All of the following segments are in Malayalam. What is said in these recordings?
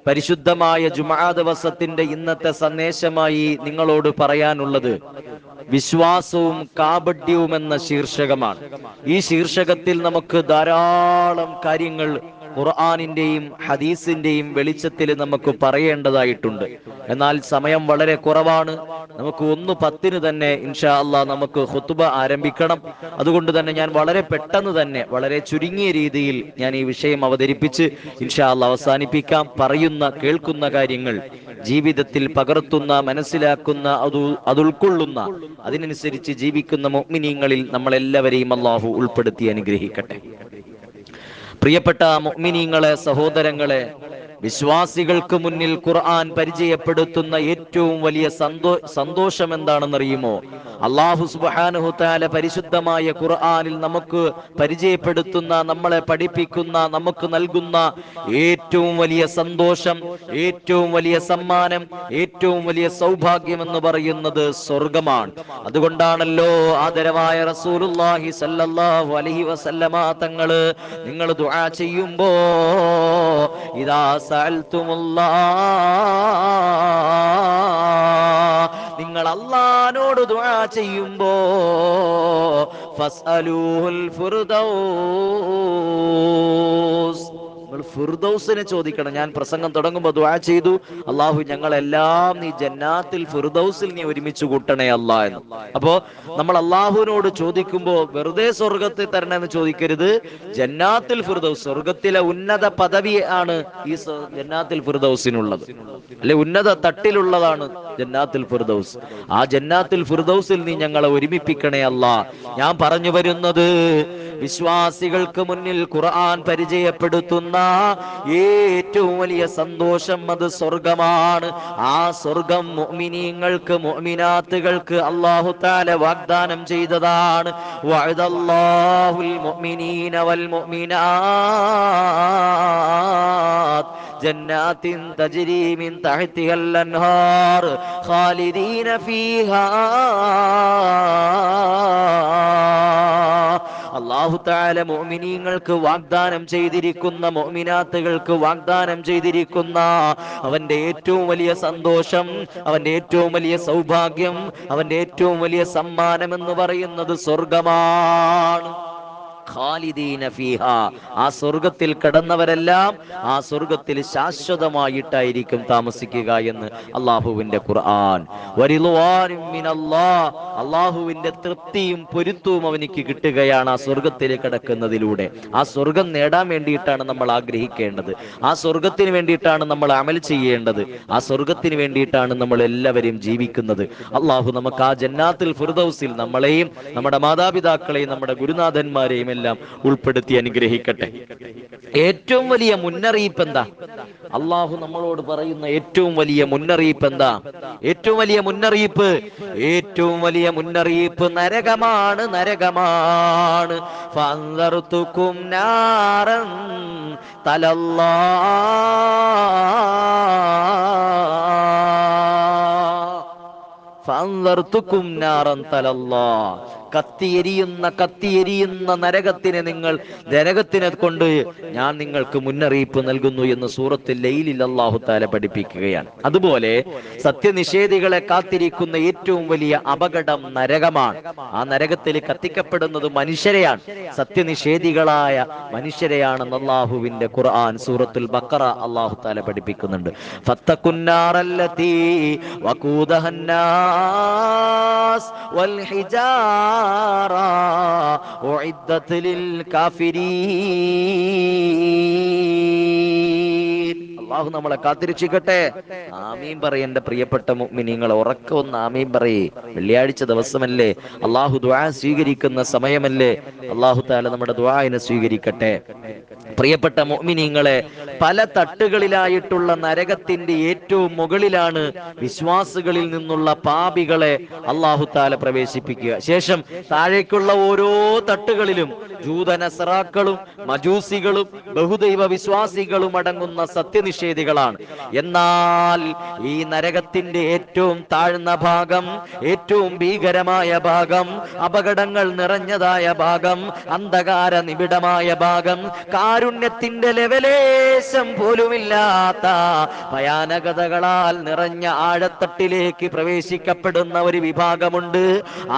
പരിശുദ്ധമായ ജുമുഅ ദിവസത്തിന്റെ ഇന്നത്തെ സന്ദേശമായി നിങ്ങളോട് പറയാനുള്ളത് വിശ്വാസവും കാപട്യവും എന്ന ശീർഷകമാണ്. ഈ ശീർഷകത്തിൽ നമുക്ക് ധാരാളം കാര്യങ്ങൾ ഖുർആനിന്റെയും ഹദീസിന്റെയും വെളിച്ചത്തിൽ നമുക്ക് പറയേണ്ടതായിട്ടുണ്ട്. എന്നാൽ സമയം വളരെ കുറവാണ്. നമുക്ക് 1:10 തന്നെ ഇൻഷാ അല്ലാഹ് നമുക്ക് ഖുത്ബ ആരംഭിക്കണം. അതുകൊണ്ട് തന്നെ ഞാൻ വളരെ പെട്ടെന്ന് തന്നെ വളരെ ചുരുങ്ങിയ രീതിയിൽ ഞാൻ ഈ വിഷയം അവതരിപ്പിച്ച് ഇൻഷാ അല്ലാഹ് അവസാനിപ്പിക്കാം. കേൾക്കുന്ന കാര്യങ്ങൾ ജീവിതത്തിൽ പകർത്തുന്ന, മനസ്സിലാക്കുന്ന, അത് ഉൾക്കൊള്ളുന്ന, അതിനനുസരിച്ച് ജീവിക്കുന്ന മുഅ്മിനീങ്ങളിൽ നമ്മളെല്ലാവരെയും അല്ലാഹു ഉൾപ്പെടുത്തി അനുഗ്രഹിക്കട്ടെ. പ്രിയപ്പെട്ട മുഅ്മിനീങ്ങളെ, സഹോദരങ്ങളെ, വിശ്വാസികൾക്ക് മുന്നിൽ ഖുർആൻ പരിചയപ്പെടുത്തുന്ന ഏറ്റവും വലിയ സന്തോഷം എന്താണെന്നറിയുമോ? അല്ലാഹു സുബ്ഹാനഹു തആല പരിശുദ്ധമായ ഖുർആനിൽ നമുക്ക് പരിചയപ്പെടുത്തുന്ന, നമ്മളെ പഠിപ്പിക്കുന്ന, നമുക്ക് നൽകുന്ന ഏറ്റവും വലിയ സന്തോഷം, ഏറ്റവും വലിയ സമ്മാനം, ഏറ്റവും വലിയ സൗഭാഗ്യം എന്ന് പറയുന്നത് സ്വർഗമാണ്. അതുകൊണ്ടാണല്ലോ ആദരവായ റസൂലുള്ളാഹി സ്വല്ലല്ലാഹു അലൈഹി വസല്ലമ തങ്ങള് നിങ്ങൾ ദുആ ചെയ്യുമ്പോ ഇദാ നിങ്ങൾ അല്ലാഹുവോട് ദുആ ചെയ്യുമ്പോ ഫസ്അലൂഹുൽ ഫിർദൗസ്, നിങ്ങൾ ഫിർദൗസിനെ ചോദിക്കണം. ഞാൻ പ്രസംഗം തുടങ്ങുമ്പോൾ ദുആ ചെയ്തു, അല്ലാഹു ഞങ്ങളെല്ലാം നീ ജന്നാത്തിൽ ഫിർദൗസിൽ നീ ഒരുമിച്ച് കൂട്ടണേ അല്ലാഹ് എന്ന്. അപ്പോ നമ്മൾ അല്ലാഹുവിനോട് ചോദിക്കുമ്പോൾ വെറുതെ സ്വർഗത്തെ തരണമെന്ന് ചോദിക്കരുത്. ജന്നാത്തിൽ ഫിർദൗസ്, സ്വർഗത്തിലെ ഉന്നത പദവിയാണ് ഈ ജന്നാത്തിൽ ഫിർദൗസിനുള്ളത്, അല്ലെ ഉന്നത തട്ടിലുള്ളതാണ് ജന്നാത്തിൽ ഫിർദൗസ്. ആ ജന്നാത്തിൽ ഫിർദൗസിൽ നീ ഞങ്ങളെ ഒരുമിപ്പിക്കണേ അല്ലാഹ്. ഞാൻ പറഞ്ഞു വരുന്നത്, വിശ്വാസികൾക്ക് മുന്നിൽ ഖുർആൻ പരിചയപ്പെടുത്തുന്ന ഏറ്റവും വലിയ സന്തോഷം അത് സ്വർഗമാണ്. ആ സ്വർഗം മുഅ്മിനീങ്ങൾക്ക്, മുഅ്മിനാത്തുകൾക്ക് അല്ലാഹു തആല വാഗ്ദാനം ചെയ്തതാണ്. വഅദല്ലാഹുൽ മുഅ്മിനീന വൽ മുഅ്മിനാത്ത് ജന്നാത്തിൻ തജ്രി മിൻ തഹ്തിഹൽ അൻഹാർ ഖാലിദീന ഫീഹാ. അല്ലാഹു തആല മുഅ്മിനീങ്ങൾക്ക് വാഗ്ദാനം ചെയ്തിരിക്കുന്ന, മുഅ്മിനാത്തുകൾക്ക് വാഗ്ദാനം ചെയ്തിരിക്കുന്ന അവന്റെ ഏറ്റവും വലിയ സന്തോഷം, അവന്റെ ഏറ്റവും വലിയ സൗഭാഗ്യം, അവന്റെ ഏറ്റവും വലിയ സമ്മാനം എന്ന് പറയുന്നത് സ്വർഗമാണ്. ഖാലിദീന ഫീഹാ, ആ സ്വർഗത്തിൽ കടന്നവരെല്ലാം ആ സ്വർഗത്തിൽ ശാശ്വതമായിട്ടായിരിക്കും താമസിക്കുക എന്ന് അല്ലാഹുവിന്റെ ഖുർആൻ. വരിളുവാനും മിനല്ലാഹ്, അല്ലാഹുവിന്റെ തൃപ്തിയും പൊരുത്തവും അവനിക്ക് കിട്ടുകയാണ് ആ സ്വർഗത്തിൽ കടക്കുന്നതിലൂടെ. ആ സ്വർഗം നേടാൻ വേണ്ടിയിട്ടാണ് നമ്മൾ ആഗ്രഹിക്കേണ്ടത്. ആ സ്വർഗത്തിന് വേണ്ടിയിട്ടാണ് നമ്മൾ അമൽ ചെയ്യേണ്ടത്. ആ സ്വർഗത്തിന് വേണ്ടിയിട്ടാണ് നമ്മൾ എല്ലാവരും ജീവിക്കുന്നത്. അല്ലാഹു നമുക്ക് ആ ജന്നാത്തുൽ ഫിർദൗസിൽ നമ്മളെയും നമ്മുടെ മാതാപിതാക്കളെയും നമ്മുടെ ഗുരുനാഥന്മാരെയും എല്ലാം ഉൾപ്പെടുത്തി അനുഗ്രഹിക്കട്ടെ. ഏറ്റവും വലിയ മുന്നറിയിപ്പ് എന്താ? അല്ലാഹു നമ്മളോട് പറയുന്ന ഏറ്റവും വലിയ മുന്നറിയിപ്പ് എന്താ? ഏറ്റവും വലിയ മുന്നറിയിപ്പ് നരകമാണ്, നരകമാണ്. ഫഅൻദർതുകും നാറൻ തലല്ലാ, കത്തിയെരിയുന്ന നരകത്തിനെ കൊണ്ട് ഞാൻ നിങ്ങൾക്ക് മുന്നറിയിപ്പ് നൽകുന്നു എന്ന് സൂറത്തുൽ ലൈലിൽ അല്ലാഹു തആല പഠിപ്പിക്കുകയാണ്. അതുപോലെ സത്യനിഷേധികളെ കാത്തിരിക്കുന്ന ഏറ്റവും വലിയ അപകടം നരകമാണ്. ആ നരകത്തിൽ കത്തിക്കപ്പെടുന്നത് മനുഷ്യരെയാണ്, സത്യനിഷേധികളായ മനുഷ്യരെയാണെന്ന് അല്ലാഹുവിന്റെ ഖുർആൻ സൂറത്തുൽ ബഖറ അല്ലാഹു തആല പഠിപ്പിക്കുന്നുണ്ട്. ഫത്തഖുന്നാറല്ലതീ വഖൂദഹന്നാസ് വൽ ഹിജാറ ഉഇദ്ദത് ലിൽ കാഫിരീൻ. അല്ലാഹു നമ്മളെ കാത്തിരക്ഷിക്കട്ടെ. ആമീൻ പറയേണ്ട പ്രിയപ്പെട്ട മുഅ്മിനീങ്ങൾ, ഉറക്കെ ഒന്ന് ആമീൻ പറയേ. വെള്ളിയാഴ്ച ദിവസമല്ലേ, അല്ലാഹു ദുആ സ്വീകരിക്കുന്ന സമയമല്ലേ. അല്ലാഹു തആല നമ്മുടെ ദുആഇനെ സ്വീകരിക്കട്ടെ. പ്രിയപ്പെട്ട മുഅ്മിനീങ്ങളെ, പല തട്ടുകളിലായിട്ടുള്ള നരകത്തിന്റെ ഏറ്റവും മുകളിലാണ് വിശ്വാസികളിൽ നിന്നുള്ള പാപികളെ അല്ലാഹു തആല പ്രവേശിപ്പിക്കുക. ശേഷം താഴേക്കുള്ള ഓരോ തട്ടുകളിലും ജൂതനസറാക്കളും മജൂസികളും ബഹുദൈവ വിശ്വാസികളും അടങ്ങുന്ന സത്യനിഷേധികളാണ്. എന്നാൽ ഈ നരകത്തിന്റെ ഏറ്റവും താഴ്ന്ന ഭാഗം, ഏറ്റവും ഭീകരമായ ഭാഗം, അപകടങ്ങൾ നിറഞ്ഞതായ ഭാഗം, അന്ധകാര നിബിഡമായ ഭാഗം, കാരുണ്യത്തിന്റെ ലെവലേശം പോലുമില്ലാത്ത ഭയാനകതകളാൽ നിറഞ്ഞ ആഴത്തട്ടിലേക്ക് പ്രവേശിക്കപ്പെടുന്ന ഒരു വിഭാഗമുണ്ട്.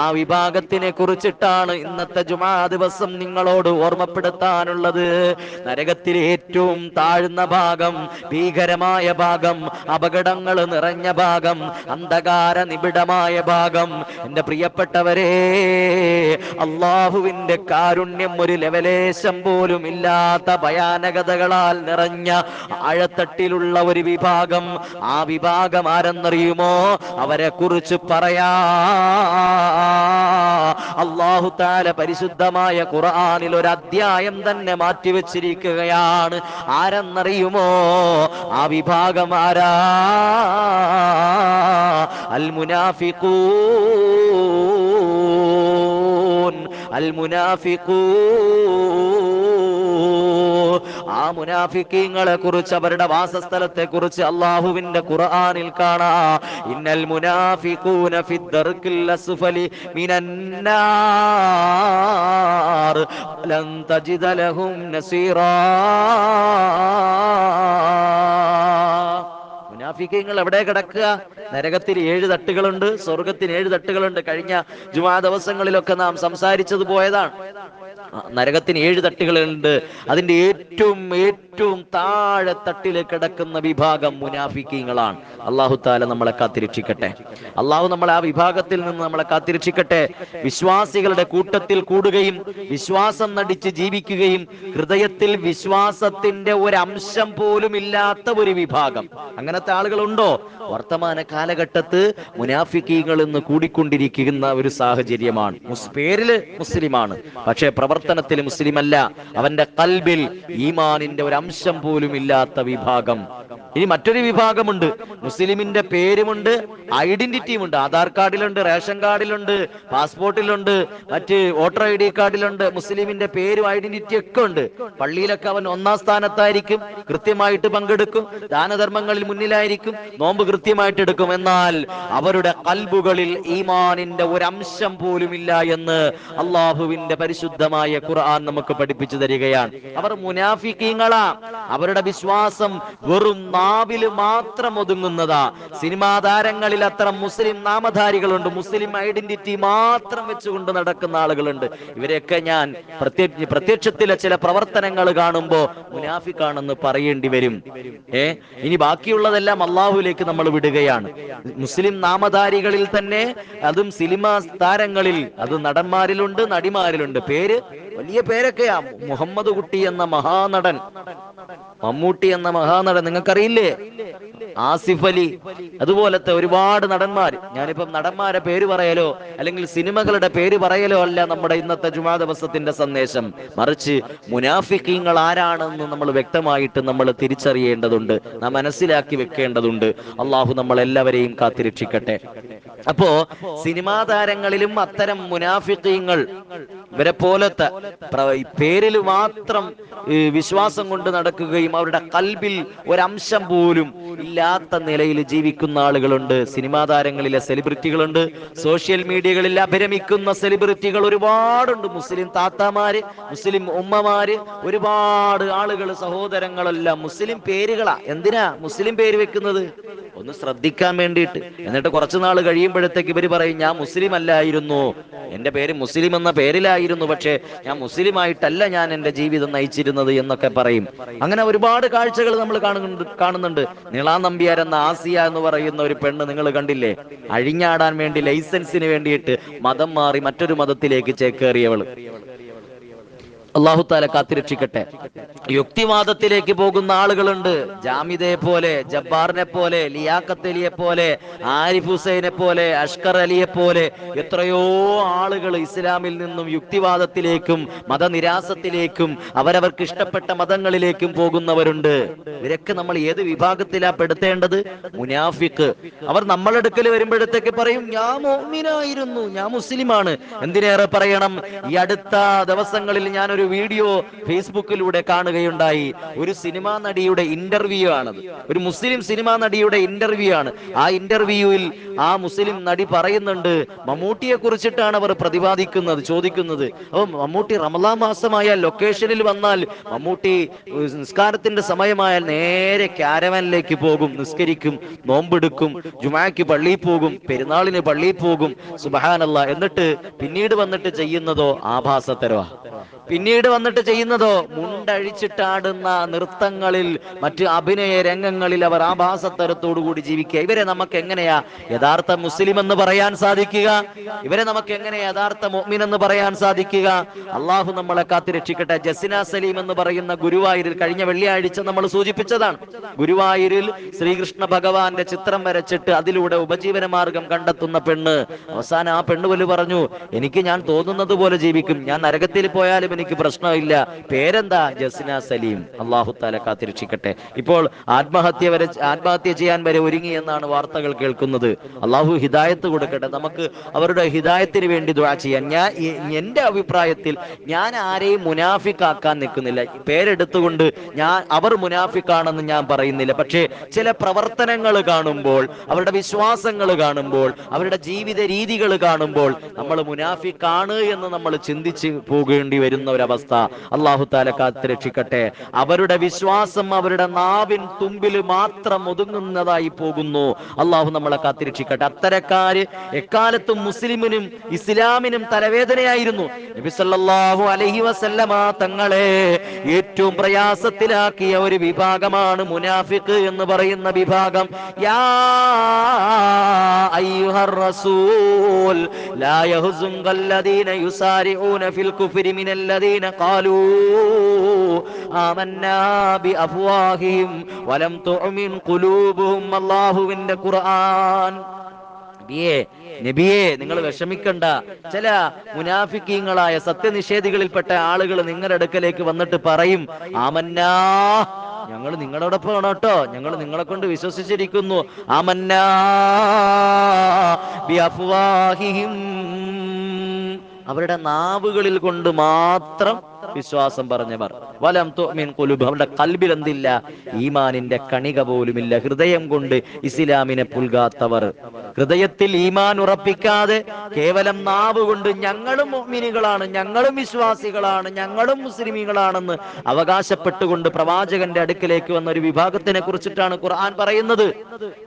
ആ വിഭാഗത്തിനെ കുറിച്ചിട്ടാണ് ഇന്നത്തെ ജുമാ ദിവസം നിങ്ങളോട് ഓർമ്മപ്പെടുത്താനുള്ളത്. നരകത്തിലെ ഏറ്റവും താഴ്ന്ന ഭാഗം, ഭീകരമായ ഭാഗം, അപകടങ്ങൾ നിറഞ്ഞ ഭാഗം, അന്ധകാര നിബിഡമായ ഭാഗം. എന്റെ പ്രിയപ്പെട്ടവരെ, അള്ളാഹുവിന്റെ കാരുണ്യം ഒരു ലെവലേശം പോലും ഇല്ലാത്ത ഭയാനകതകളാൽ നിറഞ്ഞ ആഴത്തട്ടിലുള്ള ഒരു വിഭാഗം. ആ വിഭാഗം ആരെന്നറിയുമോ? അവരെ കുറിച്ച് പറയാ അല്ലാഹു തആല പരിശുദ്ധമായ ഖുർആനിൽ ഒരു അധ്യായം തന്നെ മാറ്റിവെച്ചിരിക്കുകയാണ്. ആരെന്നറിയുമോ? ആ വിഭാഗം ആരാ? അൽ മുനാഫിഖൂൻ. അൽ മുനാഫിഖൂൻ. ആ മുനാഫിക്കീങ്ങളെ കുറിച്ച്, അവരുടെ വാസസ്ഥലത്തെ കുറിച്ച് അള്ളാഹുവിന്റെ ഖുർആനിൽ കാണാം. ഇന്നൽ മുനാഫിഖൂന ഫിദ്ദർക്കിൽ അസ്ഫലി മിനന്നാർ ലൻ തജിദ ലഹും നസീറാ. മുനാഫിക്കീങ്ങൾ എവിടെ കിടക്കുക? നരകത്തിൽ 7 തട്ടുകളുണ്ട്, സ്വർഗത്തിന് 7 തട്ടുകളുണ്ട്. കഴിഞ്ഞ ജുമാ ദിവസങ്ങളിലൊക്കെ നാം സംസാരിച്ചത് പോയതാണ്. നരകത്തിന് 7 തട്ടുകളുണ്ട്. അതിന്റെ ഏറ്റവും താഴെ തട്ടിൽ കിടക്കുന്ന വിഭാഗം മുനാഫിക്കീങ്ങളാണ്. അല്ലാഹു തആല നമ്മളെ കാത്തിരക്ഷിക്കട്ടെ. അല്ലാഹു നമ്മളെ ആ വിഭാഗത്തിൽ നിന്ന് നമ്മളെ കാത്തിരക്ഷിക്കട്ടെ. വിശ്വാസികളുടെ കൂട്ടത്തിൽ കൂടുകയും വിശ്വാസം നടിച്ച് ജീവിക്കുകയും ഹൃദയത്തിൽ വിശ്വാസത്തിന്റെ ഒരു അംശം പോലും ഇല്ലാത്ത ഒരു വിഭാഗം. അങ്ങനത്തെ ആളുകളുണ്ടോ? വർത്തമാന കാലഘട്ടത്ത് മുനാഫിക്കീങ്ങൾ എന്ന് കൂടിക്കൊണ്ടിരിക്കുന്ന ഒരു സാഹചര്യമാണ്. പേരില് മുസ്ലിമാണ്, പക്ഷേ പ്രവർത്തനത്തിൽ മുസ്ലിം അല്ല. അവന്റെ ഖൽബിൽ ഈമാനിന്റെ ഒരു അംശം പോലും ഇല്ലാത്ത വിഭാഗം. ഇനി മറ്റൊരു വിഭാഗമുണ്ട്. മുസ്ലിമിന്റെ പേരുമുണ്ട്, ഐഡന്റിറ്റിയുമുണ്ട്. ആധാർ കാർഡിലുണ്ട്, റേഷൻ കാർഡിലുണ്ട്, പാസ്പോർട്ടിലുണ്ട്, മറ്റ് വോട്ടർ ID കാർഡിലുണ്ട്. മുസ്ലിമിന്റെ പേരും ഐഡന്റിറ്റി ഒക്കെ ഉണ്ട്. പള്ളിയിലൊക്കെ അവൻ 1ാം സ്ഥാനത്തായിരിക്കും, കൃത്യമായിട്ട് പങ്കെടുക്കും, ദാനധർമ്മങ്ങളിൽ മുന്നിലായിരിക്കും, നോമ്പ് കൃത്യമായിട്ട് എടുക്കും. എന്നാൽ അവരുടെ ഖൽബുകളിൽ ഈമാനിന്റെ ഒരു അംശം പോലുമില്ല എന്ന് അള്ളാഹുവിന്റെ പരിശുദ്ധമായ ഖുർആൻ നമുക്ക് പഠിപ്പിച്ചു തരികയാണ്. അവർ മുനാഫിക്കീങ്ങളാ. അവരുടെ വിശ്വാസം വെറും നാവില് മാത്രം ഒതുങ്ങുന്നതാ. സിനിമാ താരങ്ങളിൽ അത്ര മുസ്ലിം നാമധാരികളുണ്ട്, മുസ്ലിം ഐഡന്റിറ്റി മാത്രം വെച്ചുകൊണ്ട് നടക്കുന്ന ആളുകളുണ്ട്. ഇവരെയൊക്കെ ഞാൻ പ്രത്യക്ഷത്തിലെ ചില പ്രവർത്തനങ്ങൾ കാണുമ്പോ മുനാഫിക്കാണെന്ന് പറയേണ്ടി വരും. ഇനി ബാക്കിയുള്ളതെല്ലാം അള്ളാഹുവിലേക്ക് നമ്മൾ വിടുകയാണ്. മുസ്ലിം നാമധാരികളിൽ തന്നെ, അതും സിനിമാ താരങ്ങളിൽ, അത് നടന്മാരിലുണ്ട്, നടിമാരിലുണ്ട്. പേര് വലിയ പേരൊക്കെയാ. മുഹമ്മദ് കുട്ടി എന്ന മഹാനടൻ, മമ്മൂട്ടി എന്ന മഹാനടൻ, നിങ്ങൾക്കറിയില്ലേ? ആസിഫ് അലി, അതുപോലത്തെ ഒരുപാട് നടന്മാർ. ഞാനിപ്പം നടന്മാരെ പേര് പറയലോ അല്ലെങ്കിൽ സിനിമകളുടെ പേര് പറയലോ അല്ല നമ്മുടെ ഇന്നത്തെ ജുമാ ദിവസത്തിന്റെ സന്ദേശം. മറിച്ച് മുനാഫിക്കീങ്ങൾ ആരാണെന്ന് നമ്മൾ വ്യക്തമായിട്ട് നമ്മൾ തിരിച്ചറിയേണ്ടതുണ്ട്, നാം മനസ്സിലാക്കി വെക്കേണ്ടതുണ്ട്. അള്ളാഹു നമ്മളെല്ലാവരെയും കാത്തിരക്ഷിക്കട്ടെ. അപ്പോ സിനിമാ താരങ്ങളിലും അത്തരം മുനാഫിക്കീങ്ങൾ, ഇവരെ പോലത്തെ പേരിൽ മാത്രം വിശ്വാസം കൊണ്ട് നടക്കുകയും അവരുടെ ഖൽബിൽ ഒരംശം പോലും ഇല്ലാത്ത നിലയിൽ ജീവിക്കുന്ന ആളുകളുണ്ട്. സിനിമാ താരങ്ങളിലെ സെലിബ്രിറ്റികളുണ്ട്, സോഷ്യൽ മീഡിയകളിൽ അഭിരമിക്കുന്ന സെലിബ്രിറ്റികൾ ഒരുപാടുണ്ട്. മുസ്ലിം താത്തമാര്, മുസ്ലിം ഉമ്മമാര്, ഒരുപാട് ആളുകൾ, സഹോദരങ്ങളെല്ലാം മുസ്ലിം പേരുകളാ. എന്തിനാ മുസ്ലിം പേര് വെക്കുന്നത്? ഒന്ന് ശ്രദ്ധിക്കാൻ വേണ്ടിയിട്ട്. എന്നിട്ട് കുറച്ചു നാൾ കഴിയുമ്പോഴത്തേക്ക് ഇവര് പറയും, ഞാൻ മുസ്ലിം അല്ലായിരുന്നു, എന്റെ പേര് മുസ്ലിം എന്ന പേരിലായിരുന്നു, പക്ഷെ ഞാൻ മുസ്ലിം ആയിട്ടല്ല ഞാൻ എന്റെ ജീവിതം നയിച്ചിരുന്നത് എന്നൊക്കെ പറയും. അങ്ങനെ ഒരുപാട് കാഴ്ചകൾ നമ്മൾ കാണുന്നുണ്ട്. നീളാ നമ്പ്യാർ എന്ന ആസിയ എന്ന് പറയുന്ന ഒരു പെണ്ണ് നിങ്ങൾ കണ്ടില്ലേ? അഴിഞ്ഞാടാൻ വേണ്ടി ലൈസൻസിന് വേണ്ടിയിട്ട് മതം മാറി മറ്റൊരു മതത്തിലേക്ക് ചേക്കേറിയവള്. അല്ലാഹു തആല കാത്തിരക്ഷിക്കട്ടെ. യുക്തിവാദത്തിലേക്ക് പോകുന്ന ആളുകളുണ്ട്. ജാമിദയെ പോലെ, ജബ്ബാറിനെ പോലെ, ലിയാഖത്ത് അലിയെ പോലെ, ആരിഫ് ഹുസൈനെ പോലെ, അഷ്കർ അലിയെ പോലെ എത്രയോ ആളുകൾ ഇസ്ലാമിൽ നിന്നും യുക്തിവാദത്തിലേക്കും മതനിരാസത്തിലേക്കും അവരവർക്ക് ഇഷ്ടപ്പെട്ട മതങ്ങളിലേക്കും പോകുന്നവരുണ്ട്. ഇവരൊക്കെ നമ്മൾ ഏത് വിഭാഗത്തിലാ പെടുത്തേണ്ടത്? മുനാഫിഖ്. അവർ നമ്മളെടുക്കൽ വരുമ്പോഴത്തേക്ക് പറയും, ഞാൻ മുഅ്മിനായിരുന്നു, ഞാൻ മുസ്ലിമാണ്. എന്തിനേറെ പറയണം, ഈ അടുത്ത ദിവസങ്ങളിൽ ഞാൻ ഒരു ഞാനൊരു വീഡിയോ ഫേസ്ബുക്കിലൂടെ കാണുകയുണ്ടായി. ഒരു സിനിമാ നടിയുടെ ഇന്റർവ്യൂ ആണത്. ഒരു മുസ്ലിം സിനിമാ നടിയുടെ ഇന്റർവ്യൂ ആണ്. ആ ഇന്റർവ്യൂവിൽ ആ മുസ്ലിം നടി പറയുന്നുണ്ട്, മമ്മൂട്ടിയെ കുറിച്ചിട്ടാണ് അവർ പ്രതിപാദിക്കുന്നത്, ചോദിക്കുന്നത്. അപ്പൊ മമ്മൂട്ടി റമദാൻ മാസമായാൽ ലൊക്കേഷനിൽ വന്നാൽ മമ്മൂട്ടി നിസ്കാരത്തിന്റെ സമയമായാൽ നേരെ ക്യാരവാനിലേക്ക് പോകും, നിസ്കരിക്കും, നോമ്പെടുക്കും, ജുമാക്ക് പള്ളിയിൽ പോകും, പെരുന്നാളിന് പള്ളിയിൽ പോകും. സുബ്ഹാനല്ലാഹ്. എന്നിട്ട് പിന്നീട് വന്നിട്ട് ചെയ്യുന്നതോ ആഭാസത്തരവാ. പിന്നീട് വന്നിട്ട് ചെയ്യുന്നതോ മുണ്ടഴിച്ചിട്ടാടുന്ന നൃത്തങ്ങളിൽ, മറ്റ് അഭിനയ രംഗങ്ങളിൽ അവർ ആഭാസത്തരത്തോടു കൂടി ജീവിക്കുക. ഇവരെ നമുക്ക് എങ്ങനെയാ യഥാർത്ഥ മുസ്ലിം എന്ന് പറയാൻ സാധിക്കുക? ഇവരെ നമുക്ക് എങ്ങനെ യഥാർത്ഥ മുഅ്മിൻ എന്ന് പറയാൻ സാധിക്കുക? അള്ളാഹു നമ്മളെ കാത്തിരക്ഷിക്കട്ടെ. ജസിന സലീം എന്ന് പറയുന്ന ഗുരുവായൂരിൽ കഴിഞ്ഞ വെള്ളിയാഴ്ച നമ്മൾ സൂചിപ്പിച്ചതാണ്. ഗുരുവായൂരിൽ ശ്രീകൃഷ്ണ ഭഗവാന്റെ ചിത്രം വരച്ചിട്ട് അതിലൂടെ ഉപജീവന മാർഗം കണ്ടെത്തുന്ന പെണ്ണ്. അവസാനം ആ പെണ്ണ് പോലും പറഞ്ഞു, എനിക്ക് ഞാൻ തോന്നുന്നത് പോലെ ജീവിക്കും, ഞാൻ നരകത്തിൽ പോയാലും എനിക്ക് പ്രശ്നമില്ല. പേരെന്താ? ജസിന സലീം. അള്ളാഹു തആല കാത്തിരക്ഷിക്കട്ടെ. ഇപ്പോൾ ആത്മഹത്യ ചെയ്യാൻ വരെ ഒരുങ്ങി എന്നാണ് വാർത്തകൾ കേൾക്കുന്നത്. അള്ളാഹു ഹിദായത്ത് കൊടുക്കട്ടെ. നമുക്ക് അവരുടെ ഹിദായത്തിന് വേണ്ടി ദുആ ചെയ്യാൻ. എന്റെ അഭിപ്രായത്തിൽ ഞാൻ ആരെയും മുനാഫിക്കാക്കാൻ നിൽക്കുന്നില്ല. പേരെടുത്തുകൊണ്ട് അവർ മുനാഫിക്കാണെന്ന് ഞാൻ പറയുന്നില്ല. പക്ഷേ ചില പ്രവർത്തനങ്ങൾ കാണുമ്പോൾ, അവരുടെ വിശ്വാസങ്ങൾ കാണുമ്പോൾ, അവരുടെ ജീവിത രീതികൾ കാണുമ്പോൾ നമ്മൾ മുനാഫിക്കാണ് എന്ന് നമ്മൾ ചിന്തിച്ച് പോകേണ്ടി വരുന്ന ഒരവസ്ഥ അല്ലാഹു തആല കാത്തുരക്ഷിക്കട്ടെ. അവരുടെ വിശ്വാസം അവരുടെ നാവിൻ തുമ്പിൽ മാത്രം ഒതുങ്ങുന്നതായി പോകുന്നു. അല്ലാഹു നമ്മളെ കാത്തുരക്ഷിക്കട്ടെ. അത്തരക്കാര് എക്കാലത്തും മുസ്ലിമിനും ഇസ്ലാമിനും തലവേദനയായിരുന്നു. നബി സല്ലല്ലാഹു അലൈഹി വസല്ലമ തങ്ങളെ ഏറ്റവും പ്രയാസത്തിലാക്കിയ ഒരു വിഭാഗമാണ് മുനാഫിഖ് എന്ന് പറയുന്ന വിഭാഗം. യാ അയ്യുഹർ റസൂൽ ലാ യഹ്സുൻകല്ലദീന യുസാരിഊന ഫിൽ കുഫ്രി മിനല്ലദീന ഖാലൂ ആമന്നാ ബിഅഫ്വാഹിഹിം വലം തുഅ്മിൻ ഖുലൂബുഹും. അല്ലാഹുവിന്റെ ഖുർആൻ. നബിയെ, നിങ്ങൾ വിഷമിക്കണ്ട. ചില മുനാഫിക്കീങ്ങളായ സത്യനിഷേധികളിൽപ്പെട്ട ആളുകൾ നിങ്ങളുടെ അടുക്കലേക്ക് വന്നിട്ട് പറയും, ആമന്നാ, ഞങ്ങൾ നിങ്ങളോടൊപ്പമാണ് കേട്ടോ, ഞങ്ങൾ നിങ്ങളെ കൊണ്ട് വിശ്വസിച്ചിരിക്കുന്നു. ആമന്നാ ബിഅഫ്വാഹിഹിം, അവരുടെ നാവുകളിൽ കൊണ്ട് മാത്രം വിശ്വാസം പറഞ്ഞവർ. വലം തുഅ്മിൻ ഖുലൂബ്, അവരുടെ ഖൽബിൽ എന്തില്ല? ഈമാനിന്റെ കണിക പോലുമില്ല. ഹൃദയം കൊണ്ട് ഇസ്ലാമിനെ പുൽകാത്തവർ, ഹൃദയത്തിൽ ഈമാൻ ഉറപ്പിക്കാതെ കേവലം നാവ് കൊണ്ട് ഞങ്ങളും മുഅ്മിനുകളാണ്, ഞങ്ങളും വിശ്വാസികളാണ്, ഞങ്ങളും മുസ്ലിമീങ്ങളാണെന്ന് അവകാശപ്പെട്ടുകൊണ്ട് പ്രവാചകന്റെ അടുക്കിലേക്ക് വന്ന ഒരു വിഭാഗത്തിനെ കുറിച്ചിട്ടാണ് ഖുർആൻ പറയുന്നത്.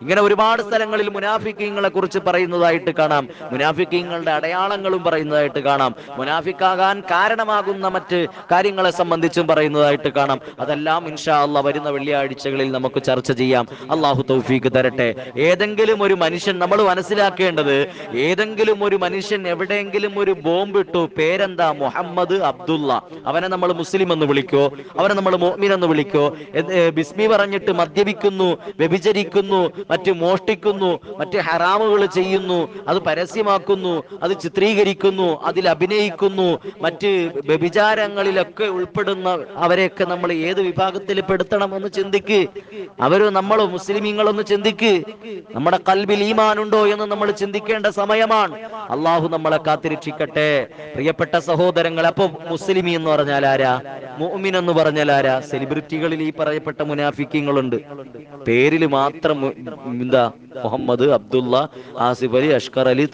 ഇങ്ങനെ ഒരുപാട് സ്ഥലങ്ങളിൽ മുനാഫിക്കീങ്ങളെ കുറിച്ച് പറയുന്നതായിട്ട് കാണാം. മുനാഫിക്കീങ്ങളുടെ അടയാളങ്ങളും പറയുന്നതായിട്ട് കാണാം. മുനാഫിക്കാകാൻ കാരണമാകുന്ന മറ്റ് കാര്യങ്ങളെ സംബന്ധിച്ചും പറയുന്നതായിട്ട് കാണാം. അതെല്ലാം ഇൻഷാ അല്ലാഹ് വരുന്ന വെള്ളിയാഴ്ചകളിൽ നമുക്ക് ചർച്ച ചെയ്യാം. അള്ളാഹു തൗഫീഖ് തരട്ടെ. ഏതെങ്കിലും ഒരു മനുഷ്യൻ, നമ്മൾ മനസ്സിലാക്കേണ്ടത്, ഏതെങ്കിലും ഒരു മനുഷ്യൻ എവിടെയെങ്കിലും ഒരു ബോംബ് ഇട്ടു, പേരെന്താ? മുഹമ്മദ് അബ്ദുള്ള. അവനെ നമ്മൾ മുസ്ലിം എന്ന് വിളിക്കോ? അവനെ നമ്മൾ മുഅ്മിൻ എന്ന് വിളിക്കോ? ബിസ്മി പറഞ്ഞിട്ട് മദ്യപിക്കുന്നു, വ്യഭിചരിക്കുന്നു, മറ്റ് മോഷ്ടിക്കുന്നു, മറ്റ് ഹറാമുകൾ ചെയ്യുന്നു, അത് പരസ്യമാക്കുന്നു, അത് ചിത്രീകരിക്കുന്നു, അതിൽ അഭിനയിക്കുന്നു, മറ്റ് വ്യഭിചാരങ്ങളിലൊക്കെ ഉൾപ്പെടുന്ന അവരെയൊക്കെ നമ്മൾ ഏത് വിഭാഗത്തിൽ പെടുത്തണമെന്ന് ചിന്തിക്ക്. നമ്മൾ മുസ്ലിമീങ്ങളൊന്ന് ചിന്തിക്ക്. നമ്മുടെ ഖൽബിൽ ഈമാൻ ഉണ്ടോ എന്ന് നമ്മൾ ചിന്തിക്കേണ്ട സമയമാണ്. അള്ളാഹു നമ്മളെ കാത്തിരക്ഷിക്കട്ടെ. പ്രിയപ്പെട്ട സഹോദരങ്ങൾ, അപ്പൊ മുസ്ലിമി എന്ന് പറഞ്ഞാൽ ആരാ? മുഅ്മിൻ എന്ന് പറഞ്ഞാൽ ആരാ? സെലിബ്രിറ്റികളിൽ ഈ പറയപ്പെട്ട മുനാഫിക്കീങ്ങളുണ്ട്. പേരിൽ മാത്രം എന്താ മുഹമ്മദ്, അബ്ദുള്ള, ആസിഫ് അലി, അഷ്കർ അലി,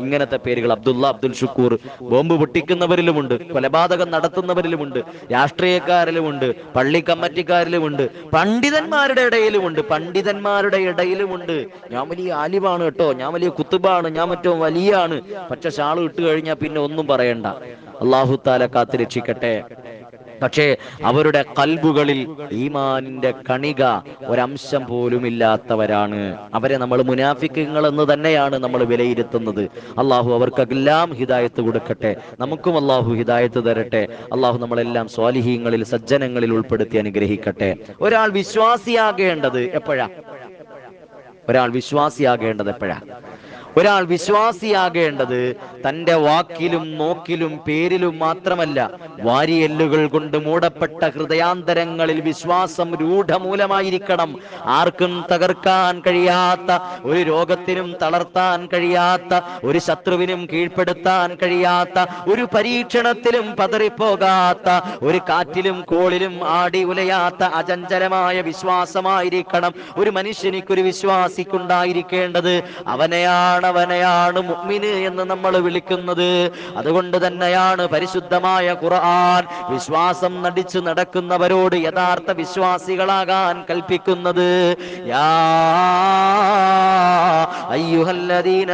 ഇങ്ങനത്തെ പേരുകൾ, അബ്ദുള്ള, അബ്ദുൽ ഷുക്കൂർ. ബോംബ് പൊട്ടിക്കുന്നവരിലുമുണ്ട്, കൊലപാതകം നടത്തുന്നവരിലുമുണ്ട്, രാഷ്ട്രീയക്കാരിലുമുണ്ട്, പള്ളി കമ്മിറ്റിക്കാരിലുമുണ്ട്, പണ്ഡിതന്മാരുടെ ഇടയിലുമുണ്ട്. ഞാൻ വലിയ ആലിമാണ് കേട്ടോ, ഞാൻ വലിയ കുത്തുബാണ്, ഞാൻ മറ്റോ വലിയാണ്. പക്ഷെ ഷാള് ഇട്ട് കഴിഞ്ഞാൽ പിന്നെ ഒന്നും പറയണ്ട. അല്ലാഹു തആല കാത്തുരക്ഷിക്കട്ടെ. പക്ഷേ അവരുടെ ഖൽബുകളിൽ ഈമാനിന്റെ കണിക ഒരംശം പോലും ഇല്ലാത്തവരാണ്. അവരെ നമ്മൾ മുനാഫിക്കുകൾ എന്ന് തന്നെയാണ് നമ്മൾ വിലയിരുത്തുന്നത്. അള്ളാഹു അവർക്കെല്ലാം ഹിദായത്ത് കൊടുക്കട്ടെ. നമുക്കും അള്ളാഹു ഹിദായത്ത് തരട്ടെ. അള്ളാഹു നമ്മളെല്ലാം സ്വാലിഹീങ്ങളിൽ, സജ്ജനങ്ങളിൽ ഉൾപ്പെടുത്തി അനുഗ്രഹിക്കട്ടെ. ഒരാൾ വിശ്വാസിയാകേണ്ടത് എപ്പോഴാ? ഒരാൾ വിശ്വാസിയാകേണ്ടത് തന്റെ വാക്കിലും നോക്കിലും പേരിലും മാത്രമല്ല, വാരിയെല്ലുകൾ കൊണ്ട് മൂടപ്പെട്ട ഹൃദയാന്തരങ്ങളിൽ വിശ്വാസം രൂഢമൂലമായിരിക്കണം. ആർക്കും തകർക്കാൻ കഴിയാത്ത, ഒരു രോഗത്തിനും തളർത്താൻ കഴിയാത്ത, ഒരു ശത്രുവിനും കീഴ്പ്പെടുത്താൻ കഴിയാത്ത, ഒരു പരീക്ഷണത്തിലും പതറിപ്പോകാത്ത, ഒരു കാറ്റിലും കോളിലും ആടി ഉലയാത്ത അചഞ്ചലമായ വിശ്വാസമായിരിക്കണം ഒരു മനുഷ്യനിക്കൊരു വിശ്വാസിക്കുണ്ടായിരിക്കേണ്ടത്. അവനെയാണ് മുഅ്മിന് എന്ന് നമ്മൾ വിളിക്കുന്നത്. അതുകൊണ്ട് തന്നെയാണ് പരിശുദ്ധമായ ഖുർആൻ വിശ്വാസം നടിച്ചു നടക്കുന്നവരോട് യഥാർത്ഥ വിശ്വാസികളാകാൻ കൽപ്പിക്കുന്നത്. യാ അയ്യുഹല്ലദീന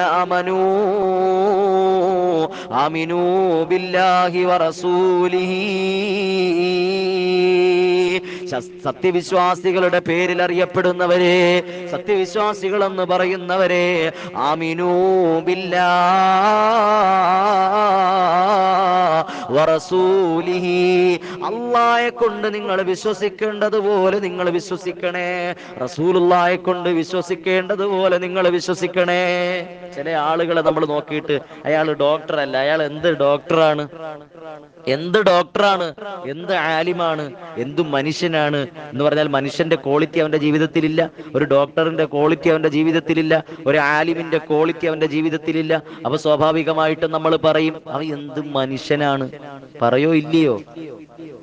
ആമിനൂ ബില്ലാഹി വറസൂലിഹി. സത്യവിശ്വാസികളുടെ പേരിൽ അറിയപ്പെടുന്നവരെ, സത്യവിശ്വാസികൾ എന്ന് പറയുന്നവരെ, ആമിനൂ ബില്ലാഹി വറസൂലിഹി, അല്ലാഹയെ കൊണ്ട് നിങ്ങൾ വിശ്വസിക്കേണ്ടതുപോലെ നിങ്ങൾ വിശ്വസിക്കണേ. റസൂലുള്ളാഹിയെ കൊണ്ട് വിശ്വസിക്കേണ്ടതുപോലെ നിങ്ങൾ വിശ്വസിക്കണേ. ചില ആളുകളെ നമ്മൾ നോക്കിയിട്ട് അയാൾ ഡോക്ടറല്ല, അയാൾ എന്ത് ഡോക്ടറാണ്, എന്ത് ഡോക്ടറാണ്, എന്ത് ആലിമാണ്, എന്ത് മനുഷ്യനാണ് എന്ന് പറഞ്ഞാൽ മനുഷ്യന്റെ ക്വാളിറ്റി അവന്റെ ജീവിതത്തിലില്ല, ഒരു ഡോക്ടറിന്റെ ക്വാളിറ്റി അവന്റെ ജീവിതത്തിലില്ല, ഒരു ആലിമിന്റെ ക്വാളിറ്റി അവന്റെ ജീവിതത്തിലില്ല. അപ്പൊ സ്വാഭാവികമായിട്ടും നമ്മൾ പറയും അവൻ എന്ത് മനുഷ്യനാണ്. പറയോ ഇല്ലയോ?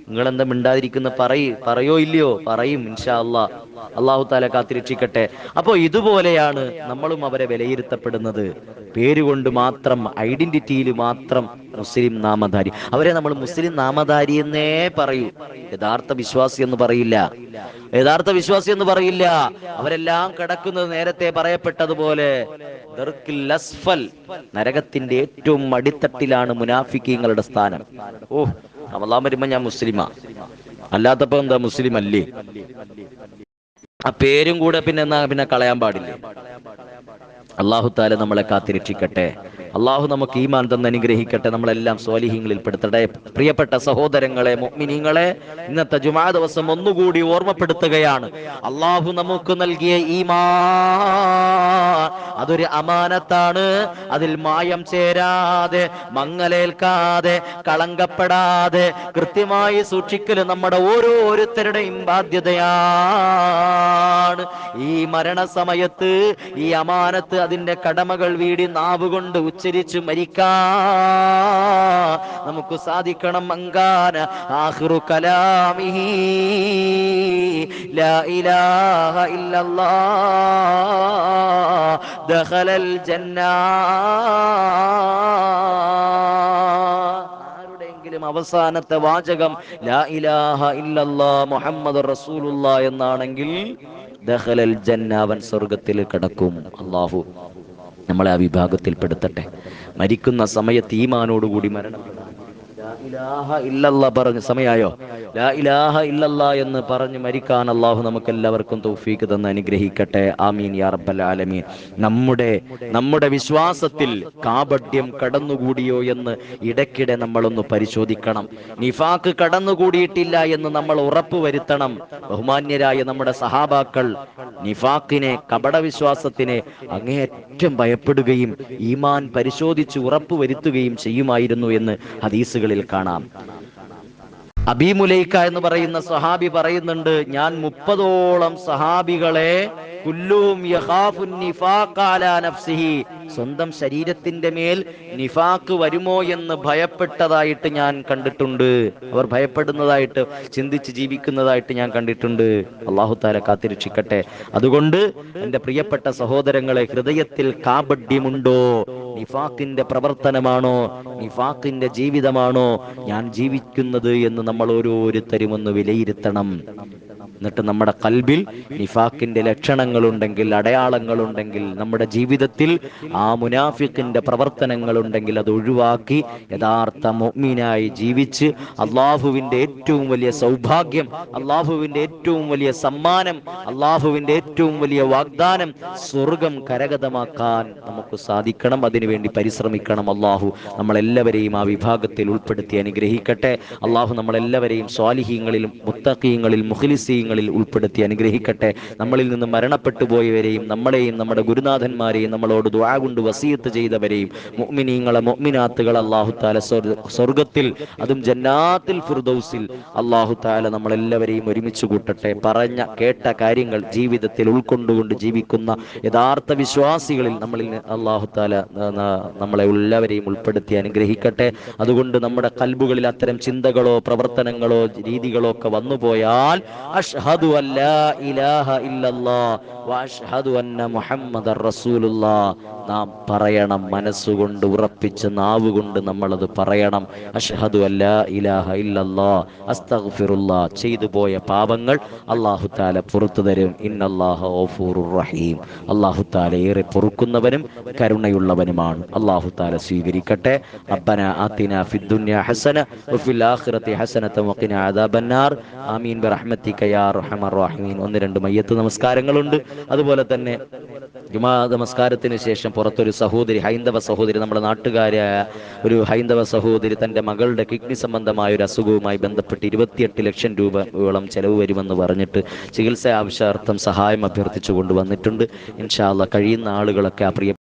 നിങ്ങൾ എന്താ മിണ്ടാതിരിക്കുന്ന? പറയോ ഇല്ലയോ? പറയും ഇൻഷാ അല്ലാഹ്. അല്ലാഹു തആല കാത്തിരക്ഷിക്കട്ടെ. അപ്പോ ഇതുപോലെയാണ് നമ്മളും അവരെ വിലയിരുത്തപ്പെടുന്നത്. പേരുകൊണ്ട് മാത്രം, ഐഡന്റിറ്റിയിൽ മാത്രം മുസ്ലിം നാമധാരി. അവരെ നമ്മൾ മുസ്ലിം നാമധാരി എന്നേ പറയൂ, യഥാർത്ഥ വിശ്വാസി എന്ന് പറയില്ല, യഥാർത്ഥ വിശ്വാസി എന്ന് പറയില്ല. അവരെല്ലാം കിടക്കുന്നത് നേരത്തെ പറയപ്പെട്ടതുപോലെ ദർക്കിൽ അസ്ഫൽ, നരകത്തിന്റെ ഏറ്റവും അടിത്തട്ടിലാണ് മുനാഫിക്കീങ്ങളുടെ സ്ഥാനം. ഓ, റമളാൻ വരുമ്പോ ഞാൻ മുസ്ലിമാ, അല്ലാത്തപ്പോ എന്താ മുസ്ലിം അല്ലേ? ആ പേരും കൂടെ പിന്നെ കളയാൻ പാടില്ല. അല്ലാഹു തആല നമ്മളെ കാത്തിരക്ഷിക്കട്ടെ. അല്ലാഹു നമുക്ക് ഈമാൻ തന്ന് അനുഗ്രഹിക്കട്ടെ. നമ്മളെല്ലാം സ്വാലിഹീങ്ങളിൽ പെടുത്തട്ടെ. പ്രിയപ്പെട്ട സഹോദരങ്ങളെ, മുഅ്മിനീങ്ങളെ, ഇന്നത്തെ ജുമാ ദിവസം ഒന്നുകൂടി ഓർമ്മപ്പെടുത്തുകയാണ്, അല്ലാഹു നമുക്ക് നൽകിയ ഈമാൻ അതൊരു അമാനത്താണ്. അതിൽ മായം ചേരാതെ, മങ്ങലേൽക്കാതെ, കളങ്കപ്പെടാതെ കൃത്യമായി സൂക്ഷിക്കൽ നമ്മുടെ ഓരോരുത്തരുടെയും ബാധ്യതയാണ്. ഈ മരണസമയത്ത് ഈ അമാനത്ത്, അതിന്റെ കടമകൾ വീടി നാവുകൊണ്ട് ഉച്ചരിച്ച് മരിക്കാൻ നമുക്ക് സാധിക്കണം. അങ്കാന ആഖിറു കലാമിഹി ലാ ഇലാഹ ഇല്ലല്ലാഹ് ദഖലൽ ജന്ന. ആരുടെയെങ്കിലും അവസാനത്തെ വാചകം ലാ ഇലാഹ ഇല്ലല്ലാഹ് മുഹമ്മദുർ റസൂലുള്ളാഹ് എന്നാണെങ്കിൽ ദഖലൽ ജന്ന, അവൻ സ്വർഗത്തിൽ കടക്കും. അല്ലാഹു നമ്മളെ ആ വിഭാഗത്തിൽ പെടുത്തട്ടെ. മരിക്കുന്ന സമയത്ത് ഈമാനോടുകൂടി മരണം. ലാ ഇലാഹ ഇല്ലല്ലാഹ് പറഞ്ഞ സമയായോ? ലാ ഇലാഹ ഇല്ലല്ലാഹ് എന്ന് പറഞ്ഞ് മരിക്കാൻ അല്ലാഹു നമുക്ക് എല്ലാവർക്കും തൗഫീഖ് തന്ന് അനുഗ്രഹിക്കട്ടെ. ആമീൻ യാ റബ്ബൽ ആലമീൻ. നമ്മുടെ വിശ്വാസത്തിൽ കാപട്യം കടന്നുകൂടിയോ എന്ന് ഇടയ്ക്കിടെ നമ്മളൊന്ന് പരിശോധിക്കണം. നിഫാഖ് കടന്നുകൂടിയിട്ടില്ല എന്ന് നമ്മൾ ഉറപ്പുവരുത്തണം. ബഹുമാന്യരായ നമ്മുടെ സഹാബാക്കൾ നിഫാഖിനെ, കപടവിശ്വാസത്തിനെ അങ്ങേയറ്റം ഭയപ്പെടുകയും ഈമാൻ പരിശോധിച്ച് ഉറപ്പുവരുത്തുകയും ചെയ്യുമായിരുന്നു എന്ന് ഹദീസുകളിൽ കാണാം. അബീ മുലൈക്ക എന്ന് പറയുന്ന സഹാബി പറയുന്നുണ്ട്, ഞാൻ 30ഓളം സഹാബികളെ കുല്ലുഹും യഖാഫുൻ നിഫാഖ അലാ നഫ്സിഹി, സ്വന്തം ശരീരത്തിന്റെ മേൽ നിഫാഖ് വരുമോ എന്ന് ഭയപ്പെട്ടതായിട്ട് ഞാൻ കണ്ടിട്ടുണ്ട്. അവർ ഭയപ്പെടുന്നതായിട്ട്, ചിന്തിച്ച് ജീവിക്കുന്നതായിട്ട് ഞാൻ കണ്ടിട്ടുണ്ട്. അല്ലാഹു തആല കാത്തിരക്ഷിക്കട്ടെ. അതുകൊണ്ട് എൻ്റെ പ്രിയപ്പെട്ട സഹോദരങ്ങളെ, ഹൃദയത്തിൽ കാപട്യമുണ്ടോ? നിഫാഖിന്റെ പ്രവർത്തനമാണോ, നിഫാഖിന്റെ ജീവിതമാണോ ഞാൻ ജീവിക്കുന്നത് എന്ന് നമ്മൾ ഓരോരുത്തരും ഒന്ന് വിലയിരുത്തണം. എന്നിട്ട് നമ്മുടെ കൽബിൽ നിഫാഖിന്റെ ലക്ഷണങ്ങളുണ്ടെങ്കിൽ, അടയാളങ്ങളുണ്ടെങ്കിൽ, നമ്മുടെ ജീവിതത്തിൽ ആ മുനാഫിഖിന്റെ പ്രവർത്തനങ്ങളുണ്ടെങ്കിൽ അത് ഒഴിവാക്കി യഥാർത്ഥ മുഅ്മിനായി ജീവിച്ച് അള്ളാഹുവിന്റെ ഏറ്റവും വലിയ സൗഭാഗ്യം, അള്ളാഹുവിന്റെ ഏറ്റവും വലിയ സമ്മാനം, അള്ളാഹുവിന്റെ ഏറ്റവും വലിയ വാഗ്ദാനം സ്വർഗം കരഗതമാക്കാൻ നമുക്ക് സാധിക്കണം. അതിനുവേണ്ടി പരിശ്രമിക്കണം. അള്ളാഹു നമ്മളെല്ലാവരെയും ആ വിഭാഗത്തിൽ ഉൾപ്പെടുത്തി അനുഗ്രഹിക്കട്ടെ. അള്ളാഹു നമ്മളെല്ലാവരെയും സ്വാലിഹീങ്ങളിലും മുത്തഖീങ്ങളിലും മുഖ്ലിസീങ്ങളിലും നസീബീങ്ങളിൽ ഉൾപ്പെടുത്തി അനുഗ്രഹിക്കട്ടെ. നമ്മളിൽ നിന്ന് മരണപ്പെട്ടു പോയവരെയും നമ്മളെയും നമ്മുടെ ഗുരുനാഥന്മാരെയും നമ്മളോട് ദുആ കൊണ്ട് വസിയത്ത് ചെയ്തവരെയും മുഅ്മിനീങ്ങളെ മുഅ്മിനാത്തുകൾ അല്ലാഹു തആല സ്വർഗ്ഗത്തിൽ, അതും ജന്നാത്തിൽ ഫിർദൗസിൽ അല്ലാഹു തആല നമ്മളെല്ലാവരെയും ഒരുമിച്ച് കൂട്ടട്ടെ. പറഞ്ഞ കേട്ട കാര്യങ്ങൾ ജീവിതത്തിൽ ഉൾക്കൊണ്ടുകൊണ്ട് ജീവിക്കുന്ന യഥാർത്ഥ വിശ്വാസികളിൽ നമ്മളിൽ അല്ലാഹു തആല നമ്മളെ എല്ലാവരെയും ഉൾപ്പെടുത്തി അനുഗ്രഹിക്കട്ടെ. അതുകൊണ്ട് നമ്മുടെ ഖൽബുകളിൽ അത്തരം ചിന്തകളോ പ്രവർത്തനങ്ങളോ രീതികളോ ഒക്കെ വന്നുപോയാൽ അഷ്ഹദു അല്ലാ ഇലാഹ ഇല്ലല്ലാഹ് വ അഷ്ഹദു അന്ന മുഹമ്മദർ റസൂലുള്ളാഹ് നാം പറയണം. മനസ്സുകൊണ്ട് ഉറപ്പിച്ച് നാവുകൊണ്ട് നമ്മളത് പറയണം. അഷ്ഹദു അല്ലാ ഇലാഹ ഇല്ലല്ലാഹ് അസ്തഗ്ഫിറുല്ലാഹ്. ചെയ്തു പോയ പാപങ്ങൾ അല്ലാഹു തആല പുറത്തു തരും. ഇന്നല്ലാഹ ഗഫൂറുർ റഹീം. അല്ലാഹു തആല ഏറെ പൊറുക്കുന്നവനും കരുണയുള്ളവനുമാണ്. അല്ലാഹു തആല സ്വീകരിക്കട്ടെ. റബ്ബനാ ആതിനാ ഫിദ്ദുനിയാ ഹസന വഫിൽ ആഖിറതി ഹസനത വഖിനാ അദാബന്നാർ. ആമീൻ ബിറഹ്മതിക യാ അർഹമർ റഹീമീൻ. 1-2 മയ്യത്ത് നമസ്കാരങ്ങളുണ്ട്. അതുപോലെ തന്നെ ജുമാ നമസ്കാരത്തിന് ശേഷം പുറത്തൊരു സഹോദരി, ഹൈന്ദവ സഹോദരി, നമ്മുടെ നാട്ടുകാരായ ഒരു ഹൈന്ദവ സഹോദരി തന്റെ മകളുടെ കിഡ്നി സംബന്ധമായ ഒരു അസുഖവുമായി ബന്ധപ്പെട്ട് 28 ലക്ഷം രൂപയോളം ചെലവ് വരുമെന്ന് പറഞ്ഞിട്ട് ചികിത്സ ആവശ്യാർത്ഥം സഹായം അഭ്യർത്ഥിച്ചു കൊണ്ടുവന്നിട്ടുണ്ട്. ഇൻഷാ അല്ലാഹ് കഴിയുന്ന ആളുകളൊക്കെ ആ പ്രിയ